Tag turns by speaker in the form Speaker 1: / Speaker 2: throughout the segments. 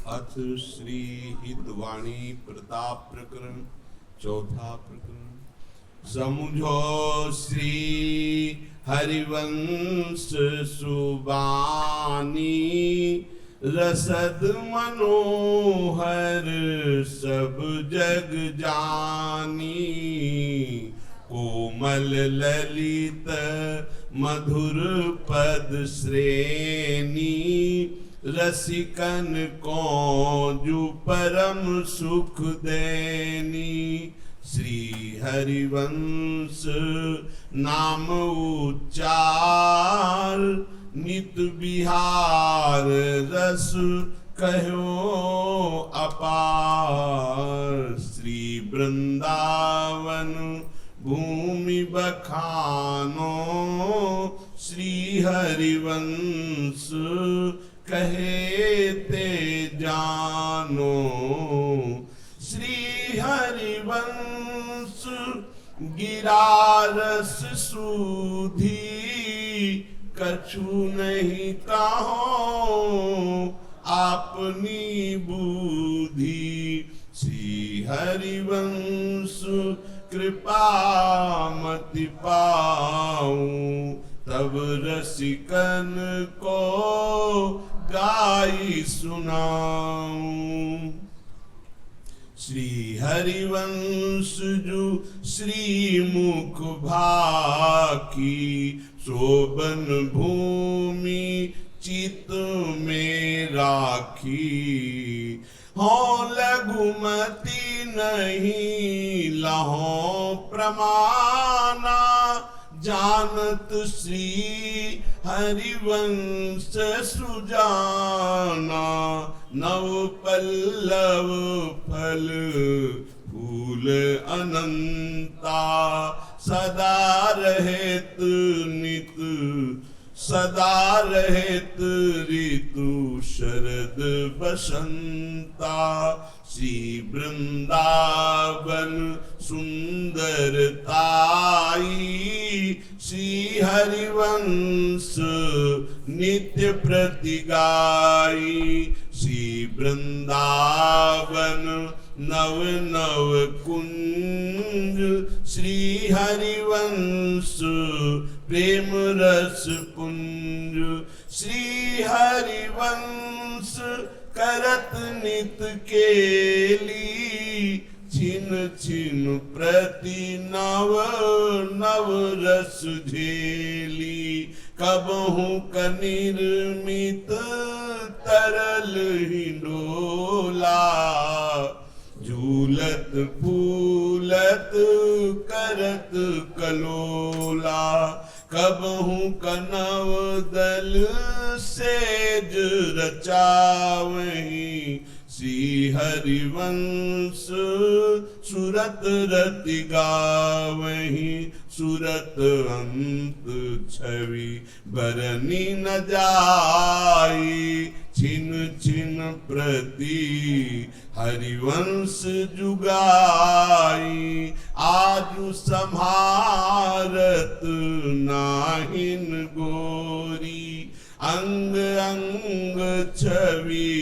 Speaker 1: अथ श्री हितवाणी प्रताप प्रकरण चौथा प्रकरण। समुझो श्री हरिवंश सुबानी, रसद मनोहर सब जग जानी। कोमल ललित मधुर पद श्रेणी, रसिकन को जो परम सुख देनी। श्री हरिवंश नाम उच्चार, नित बिहार रस कहो अपार। श्री वृंदावन भूमि बखानो, श्री हरिवंश कहे ते जानो। श्री हरिवंश गिरारस सूधी, कछु नहीं कहो अपनी बुद्धि। श्री हरिवंश कृपा मति पाऊं, तब रसिकन को गाई सुनाऊं। श्री हरिवंश जो श्री मुख भाकी, शोभन भूमि चित्त में राखी। हो लघुमती नहीं लहो प्रमाना, जानत श्री हरिवंश सुजाना। नव पल्लव फल फूल अनंता, सदा रहेत नित सदा रहेत ऋतु शरद बसंता। श्री वृंदावन सुंदरताई, श्री हरिवंश नित्य प्रतिगाई। श्री वृंदावन नव नव कुंज, श्री हरिवंश प्रेम रस पुंज। श्री हरिवंश करत नित केली, छिन छिन प्रति नव नव रस झेली। कबहू कनिर्मित तरल हिंडोला, झूलत फूलत करत कलोला। कबहू कनव दल सेज रचावही, श्री हरिवंश सुरत रति गावही। सुरत अंत छवि बरनी न जाई, छिन छिन प्रति हरिवंश जुगाई। आजु सम्हारत नाहिन गोरी, अंग अंग छवि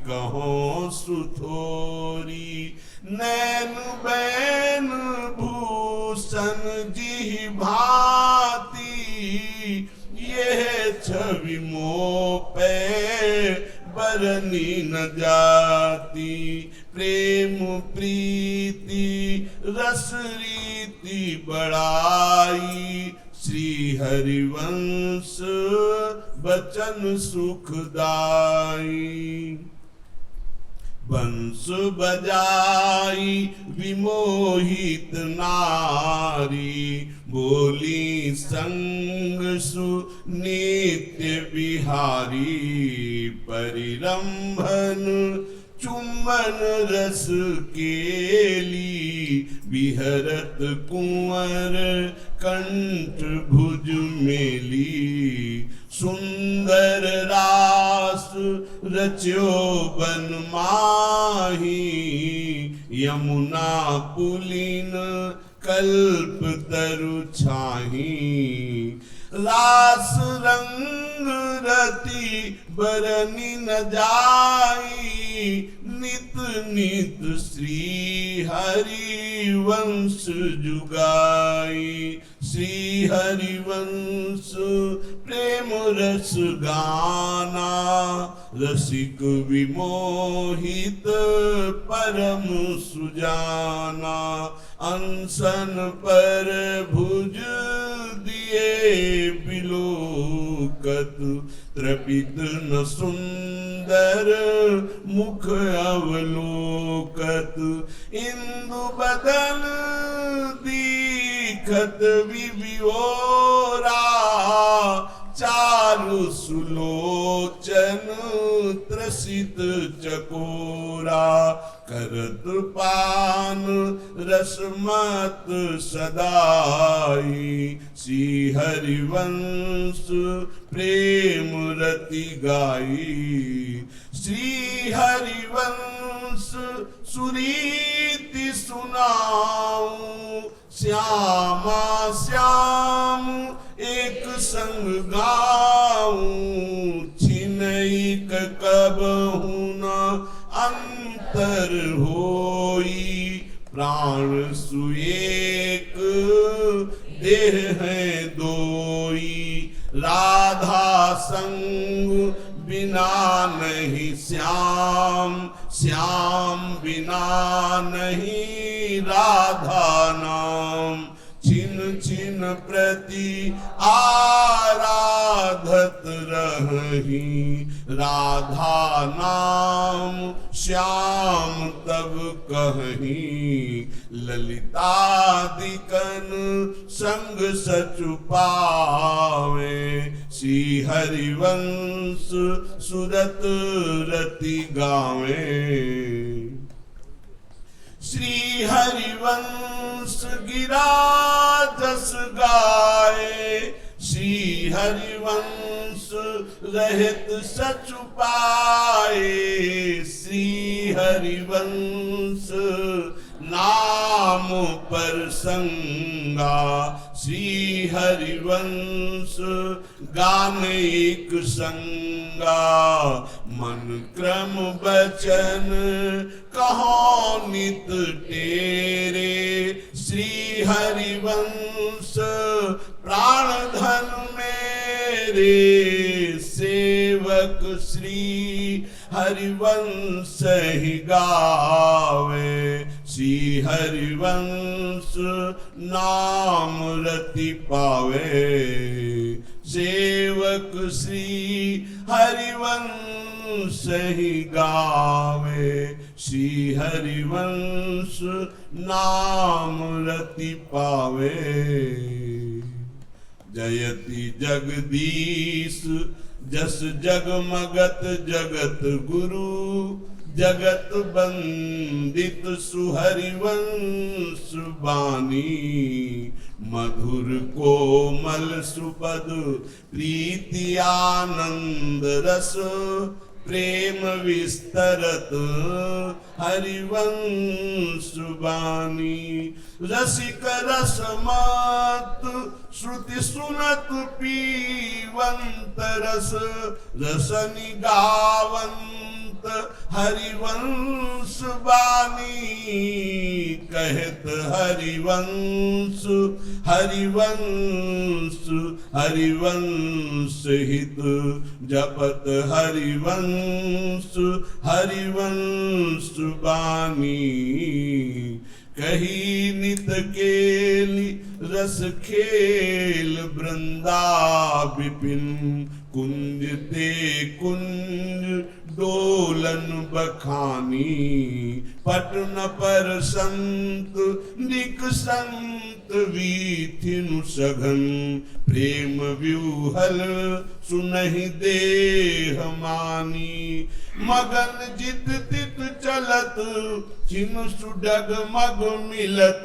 Speaker 1: कहो सुथोरी। नैन बैन भूषण जी भांति, यह छवि मोह पे बरनी न जाती। प्रेम प्रीति रस रीति बढ़ाई, श्री हरिवंश बचन सुखदाई। बंस बजाई विमोहित नारी, बोली संग सु नित्य बिहारी। परिरंभन चुम्बन रस केली, विहरत कुंवर कंठ भुज मेली। सुंदर रास रच्यो बन माही, यमुना पुलिन कल्प तरु छाही। रास रंग रति बरनी न जाई, हरिवंश जुगाई। श्री हरिवंश प्रेम रस गाना, रसिक विमोहित परम सुजाना। अनशन पर भुज दिए बिलोकत, त्रपित न सुंदर मुख अवलोकत। इंदु बदन दीखत विविओरा, चारु सुलोचन त्रसित चकोरा। करत पान रसमत सदाई, श्री हरिवंश प्रेम रति गाई। श्री हरिवंश सुरीति सुनाऊं, श्यामा श्याम एक संग गाऊं। छिनैक कबहु न अंतर होई, प्राण सुएक देह है दोई। राधा संग बिना नहीं श्याम, श्याम बिना नहीं राधा नाम। छिन छिन प्रति आराधत रही, राधा नाम श्याम तब कहीं। ललितादिकन संग सचु पावे, श्री हरिवंश सुरत रति गावे। श्री हरिवंश गिरा जस गाए, श्री हरिवंश रहित सचु पाए। श्री हरिवंश नाम पर संगा, श्री हरिवंश गान एक संगा। मन क्रम बचन कहो नित तेरे, श्री हरिवंश प्राण धन मेरे। सेवक श्री हरिवंश ही गावे, श्री हरिवंश नाम रति पावे। सेवक श्री हरिवंश ही गावे, श्री हरिवंश नाम रति पावे। जयति जगदीश जस जगमगत जगत गुरु, जगत बंदित सुहरिवंश बानी। मधुर कोमल सुपद प्रीति आनंद रस, प्रेम विस्तरत हरिवंश बानी। रसिक रसमत श्रुति सुनत पीवंत रस, रसनि गावंत हरिवंश बानी। कहत हरिवंश हरिवंश हरिवंश हित, जपत हरिवंश हरिवंश बानी। कही नित केली रस खेल वृंदा विपिन, कुंज ते कुंज डोलन बखानी। पटन पर संत निक संत वीथिनु सघन, प्रेम व्यूहल सुनहि देह मानी। मगन जित तित चलत चिनु सुडग मग मिलत,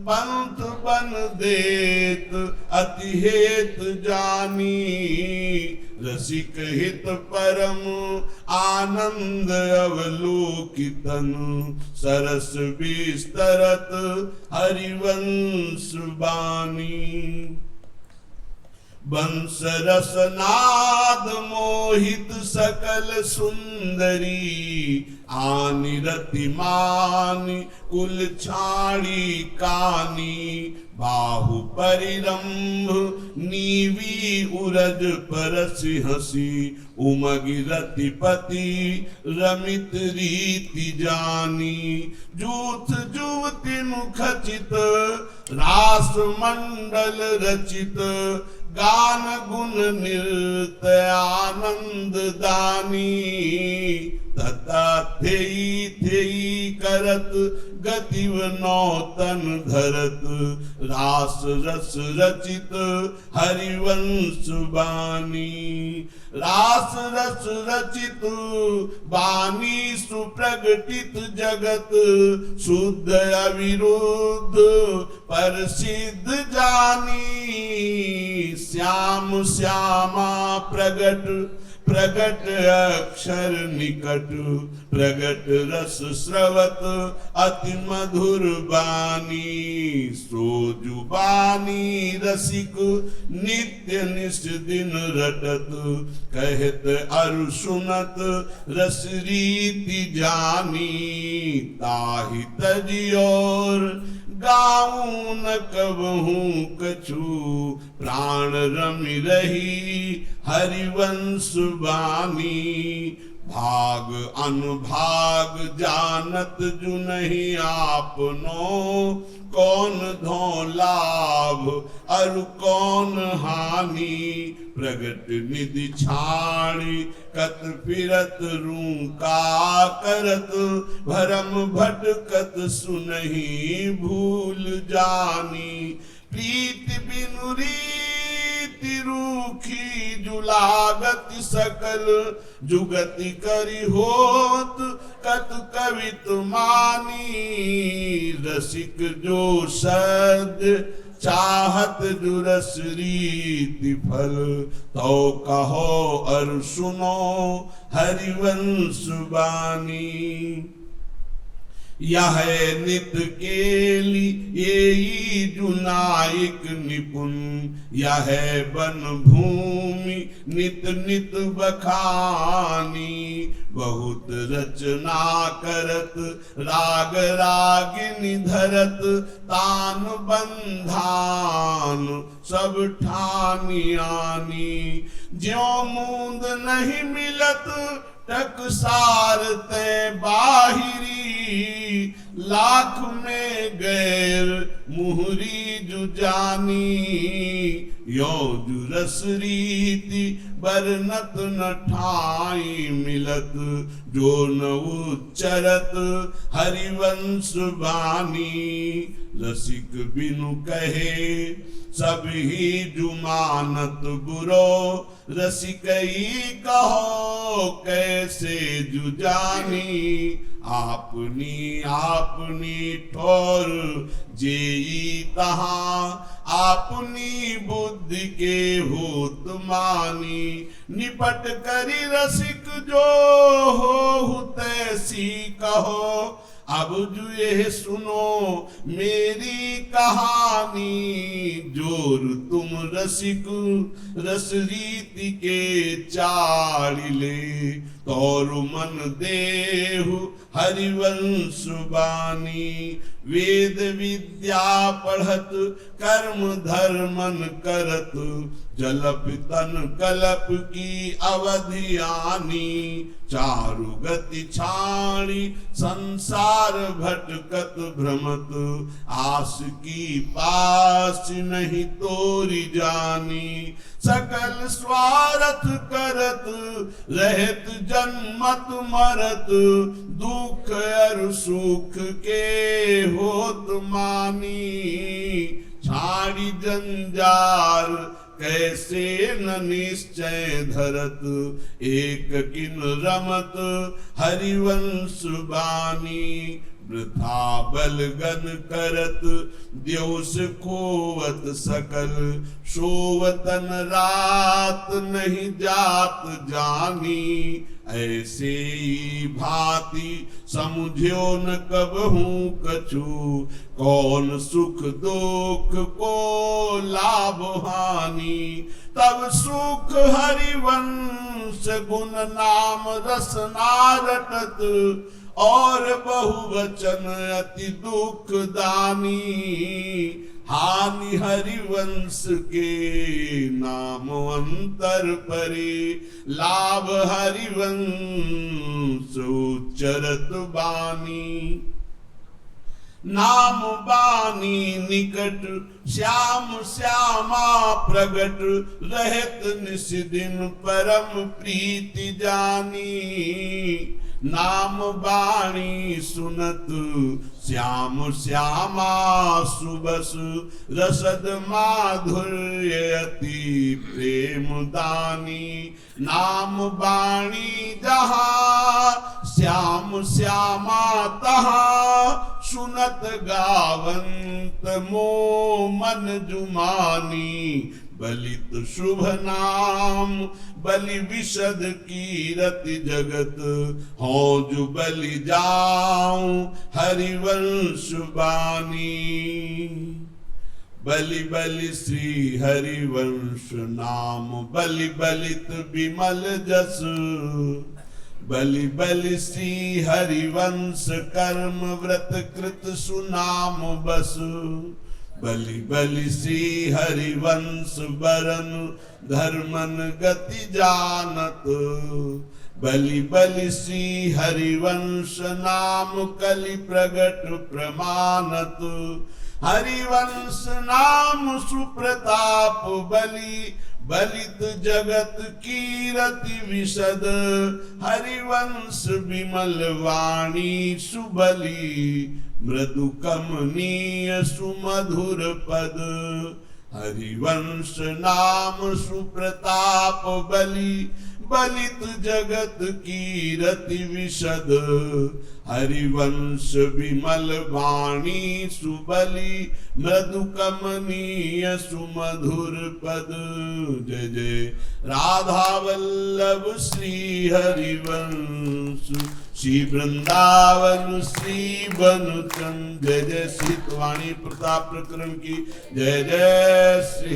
Speaker 1: पंथ बन देत अति हेत जानी। रसिक हित परम आनंद अवलोकितन, सरस विस्तरत हरिवंश बानी। बंस रसनाद मोहित सकल सुंदरी, आनि रतिमानि कुल छाड़ी कानी, बाहु परिरंभ नीवी उरज परसि हसी, उमगि रतिपति रमित रीति जानी, जूथ जुवति मुखचित रास मंडल रचित, गान गुण नृत्य आनंद दानी, तथा थेई थेई करत गतिव नौतन धरत, रास रस रचित हरिवंश बानी, रास रस रचित बानी सुप्रगटित जगत, शुद्ध अविरुद्ध प्रसिद्ध जानी, श्याम श्यामा प्रगट प्रगट अक्षर निकट, प्रगट रस स्रवत अति मधुर बानी, सोजुबानी रसिक नित्य निश दिन रटत, कहत अरु सुनत रस रीति जानी, ताहि तजियोर गाऊं न कबहू कछु, प्राण रमि रही हरिवंश बानी, भाग अनुभाग जानत जुनहि आपनो, कौन धो लाभ और कौन हानि, प्रगट निधि छाड़ी कत फिरत रूका करत, भरम भटकत सुनहि भूल जानी, प्रीत बिनु रीति रूखी जुलागत सकल, जुगति करि होत कत कवित मानी, रसिक जो सद चाहत जुरस रीति फल, तो कहो और सुनो हरिवंश बानी, यह नित केली ये जुनायक निपुण, यह बन भूमि नित नित बखानी, बहुत रचना करत राग रागिनी धरत, तान बंधान सब ठानी आनी, ज्यों मूंद नहीं मिलत टकसार ते बाहिरी, लाख में गैर मुहरी जुजानी, यो जुरस रीति बरनत न ठाई मिलत, जो न उच्चरत हरिवंश बानी, रसिक बिनु कहे सब ही जुमानत बुरो, रसिकई कहो कैसे जुजानी, आपनी आपनी ठोर जेई तहाँ, आपनी बुद्धि के होत मानी, निपट करी रसिक जो हो तैसी कहो, अब जुए सुनो मेरी कहानी, जोर तुम रसिक रस रीति के चाड़िले, तौर मन देहु हरिवंश बानी, वेद विद्या पढ़त कर्म धर्मन करत, जलप तन कलप की अवधि आनी, चारु गति छाणी संसार भटकत भ्रमत, आस की पास नहीं तोरी जानी, सकल स्वार्थ करत रहत जन्मत मरत, दुख और सुख के होत मानी, छाड़ी जंजार कैसे न निश्चय धरत, एक किन रमत हरिवंश बानी, वृथा बलगन करत द्योस खोवत सकल, सोवतन रात नहीं जात जानी, ऐसे ही भांति समझो न कबहू कछु, कौन सुख दुख को लाभ हानि। तब सुख हरिवंश गुण नाम रसना रटत, और बहुवचन अति दुख दानी। हानि हरिवंश के नाम अंतर परे, लाभ हरिवंश उच्चरत बानी। नाम बानी निकट श्याम श्यामा प्रगट, रहत निस दिन परम प्रीति जानी। नाम बाणी सुनत श्याम श्यामा सुबस, रसद माधुर्य अति प्रेम दानी। नाम बाणी जहाँ श्याम श्यामा तहाँ, सुनत गावंत मो मन जुमानी। बलित शुभ नाम बलि विशद कीरति जगत, हो जो बलि जाऊं हरिवंश बानी। बलि बलि श्री हरिवंश नाम, बलि बलित विमल जस। बलि बलि श्री हरिवंश कर्म व्रत कृत सुनाम बस। बलि बलि श्री हरिवंश बरन धर्मन गति जानत। बलि बलि श्री हरिवंश नाम कलि प्रगट प्रमाणत। हरिवंश नाम सुप्रताप बलि, बलित जगत कीरति विशद। हरिवंश विमल वाणी सुबली, मृदु कमनीय सुमधुर पद। हरिवंश नाम सुप्रताप बलि, बलित जगत कीरति विशद। हरिवंश विमल वाणी सुबली, मृदु कमनीय सुमधुर पद। जय जय राधा वल्लभ श्री हरिवंश, श्री वृंदावन श्री बनुचंद। जय जय सीतवाणी प्रताप प्रकरण की जय। जय श्री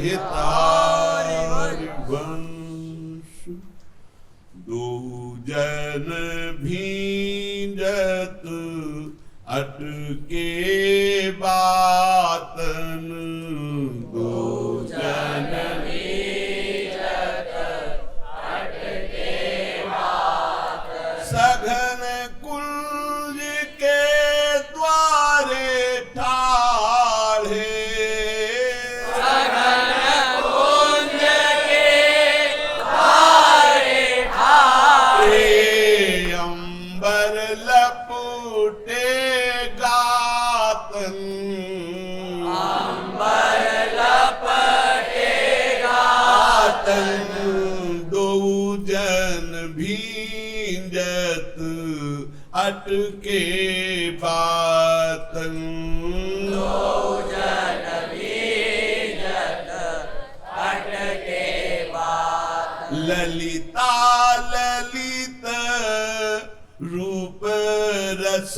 Speaker 1: हरिवंश। दो जन भींजत अटके बातन, दो जन भींजत अटके बातन। सघन कुंज के द्वारे ठाढ़े, अटके बातन। दो जन भींजत अटके बातन। ललिता ललित रूप रस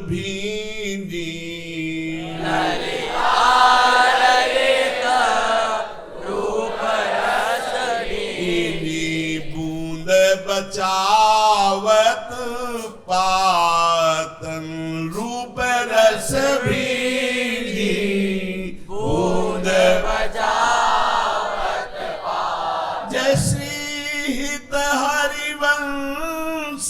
Speaker 1: भींजी, ललिता ललित रूप रस भींजी। बूंद बचावत पातन, रूप रस भींजी। बूंद बचावत पातन। जय श्री हित हरिवंश,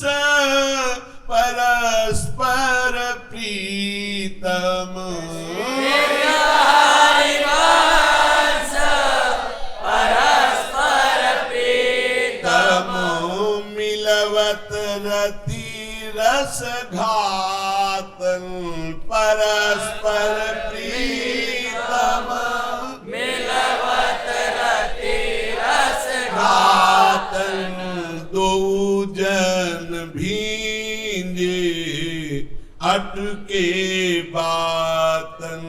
Speaker 1: परस्पर प्रीतम। हरिवंश परस्पर प्रीतम, मिलवत रति रस घातन। परस्पर प्रीतम, मिलवत रति रस घातन। दो जन भींजे अटके बातन,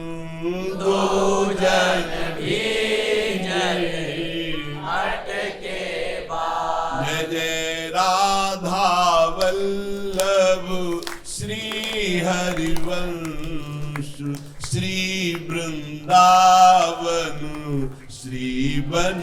Speaker 1: दो जन भींजे अटके बातन। जय जय राधा वल्लभ श्री हरिवंश श्री वृंदावन श्री बन